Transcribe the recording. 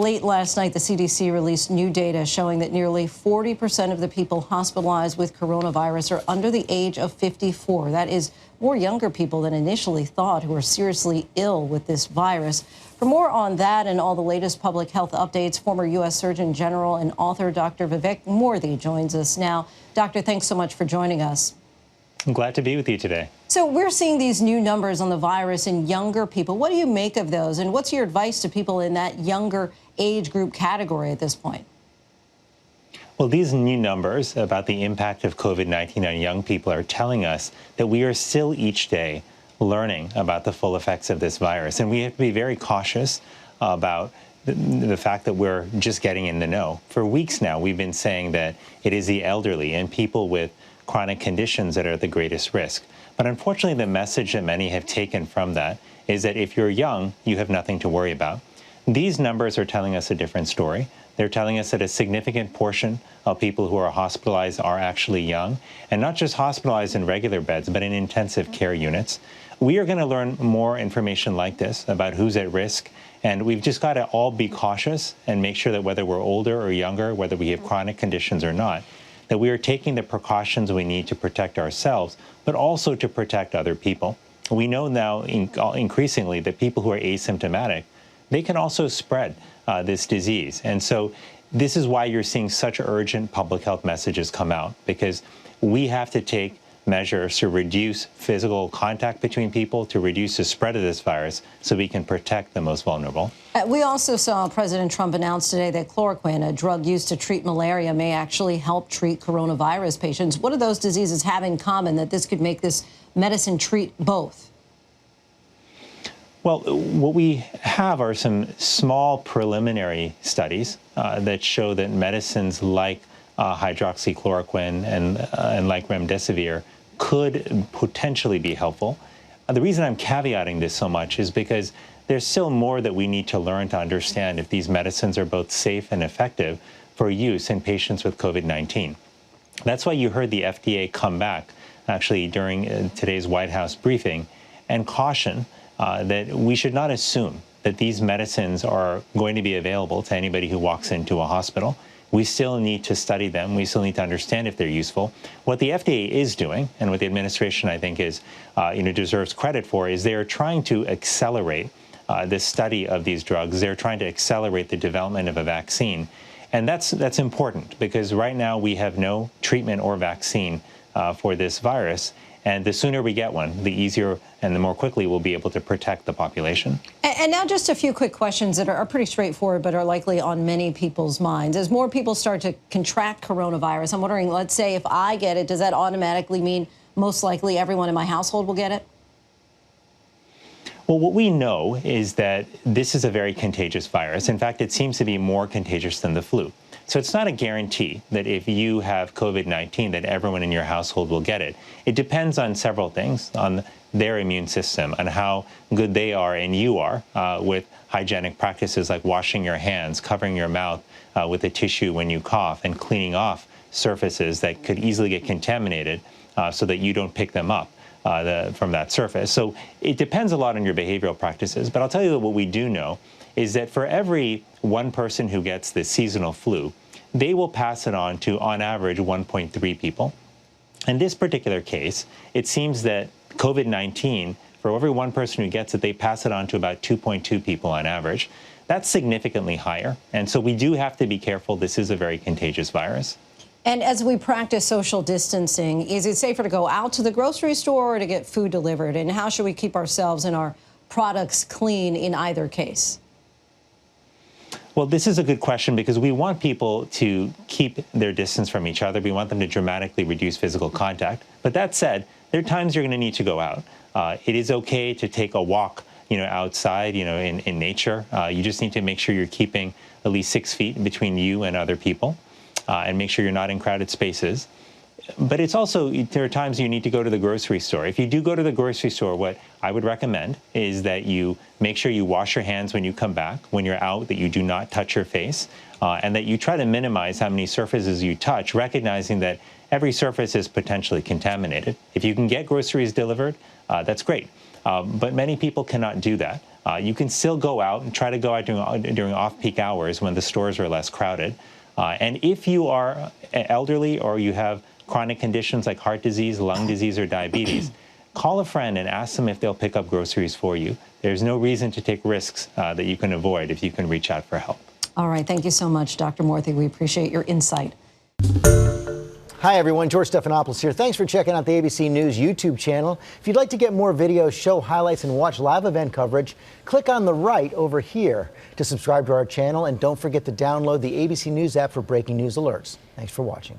late last night, the CDC released new data showing that nearly 40% of the people hospitalized with coronavirus are under the age of 54. That is more younger people than initially thought who are seriously ill with this virus. For more on that and all the latest public health updates, former U.S. Surgeon General and author Dr. Vivek Murthy joins us now. Doctor, thanks so much for joining us. I'm glad to be with you today. So we're seeing these new numbers on the virus in younger people. What do you make of those? And what's your advice to people in that younger age group category at this point? Well, these new numbers about the impact of COVID-19 on young people are telling us that we are still each day learning about the full effects of this virus. And we have to be very cautious about the fact that we're just getting in the know. For weeks now, we've been saying that it is the elderly and people with chronic conditions that are at the greatest risk. But unfortunately, the message that many have taken from that is that if you're young, you have nothing to worry about. These numbers are telling us a different story. They're telling us that a significant portion of people who are hospitalized are actually young, and not just hospitalized in regular beds, but in intensive care units. We are going to learn more information like this about who's at risk, and we've just got to all be cautious and make sure that whether we're older or younger, whether we have chronic conditions or not, that we are taking the precautions we need to protect ourselves, but also to protect other people. We know now increasingly that people who are asymptomatic, they can also spread this disease. And so this is why you're seeing such urgent public health messages come out, because we have to take measures to reduce physical contact between people, to reduce the spread of this virus so we can protect the most vulnerable. We also saw President Trump announce today that chloroquine, a drug used to treat malaria, may actually help treat coronavirus patients. What do those diseases have in common that this could make this medicine treat both? Well, what we have are some small preliminary studies that show that medicines like hydroxychloroquine and like remdesivir could potentially be helpful. The reason I'm caveating this so much is because there's still more that we need to learn to understand if these medicines are both safe and effective for use in patients with COVID-19. That's why you heard the FDA come back actually during today's White House briefing and caution that we should not assume that these medicines are going to be available to anybody who walks into a hospital. We still need to study them. We still need to understand if they're useful. What the FDA is doing, and what the administration, I think, is deserves credit for, is they are trying to accelerate the study of these drugs. They're trying to accelerate the development of a vaccine. And that's important, because right now we have no treatment or vaccine for this virus. And the sooner we get one, the easier and the more quickly we'll be able to protect the population. And now just a few quick questions that are pretty straightforward, but are likely on many people's minds. As more people start to contract coronavirus, I'm wondering, let's say if I get it, does that automatically mean most likely everyone in my household will get it? Well, what we know is that this is a very contagious virus. In fact, it seems to be more contagious than the flu. So it's not a guarantee that if you have COVID-19 that everyone in your household will get it. It depends on several things, on their immune system, on how good they are and you are with hygienic practices like washing your hands, covering your mouth with a tissue when you cough, and cleaning off surfaces that could easily get contaminated so that you don't pick them up from that surface. So it depends a lot on your behavioral practices. But I'll tell you that what we do know is that for every one person who gets the seasonal flu, they will pass it on to, on average, 1.3 people. In this particular case, it seems that COVID-19, for every one person who gets it, they pass it on to about 2.2 people on average. That's significantly higher. And so we do have to be careful. This is a very contagious virus. And as we practice social distancing, is it safer to go out to the grocery store or to get food delivered? And how should we keep ourselves and our products clean in either case? Well, this is a good question, because we want people to keep their distance from each other. We want them to dramatically reduce physical contact. But that said, there are times you're going to need to go out. It is okay to take a walk, outside, in nature. You just need to make sure you're keeping at least 6 feet between you and other people, and make sure you're not in crowded spaces. But it's also, there are times you need to go to the grocery store. If you do go to the grocery store, what I would recommend is that you make sure you wash your hands when you come back, when you're out, that you do not touch your face, and that you try to minimize how many surfaces you touch, recognizing that every surface is potentially contaminated. If you can get groceries delivered, that's great. But many people cannot do that. You can still go out and try to go out during off-peak hours when the stores are less crowded. And if you are elderly or you have chronic conditions like heart disease, lung disease, or diabetes, call a friend and ask them if they'll pick up groceries for you. There's no reason to take risks that you can avoid if you can reach out for help. All right. Thank you so much, Dr. Morthy. We appreciate your insight. Hi, everyone. George Stephanopoulos here. Thanks for checking out the ABC News YouTube channel. If you'd like to get more videos, show highlights, and watch live event coverage, click on the right over here to subscribe to our channel. And don't forget to download the ABC News app for breaking news alerts. Thanks for watching.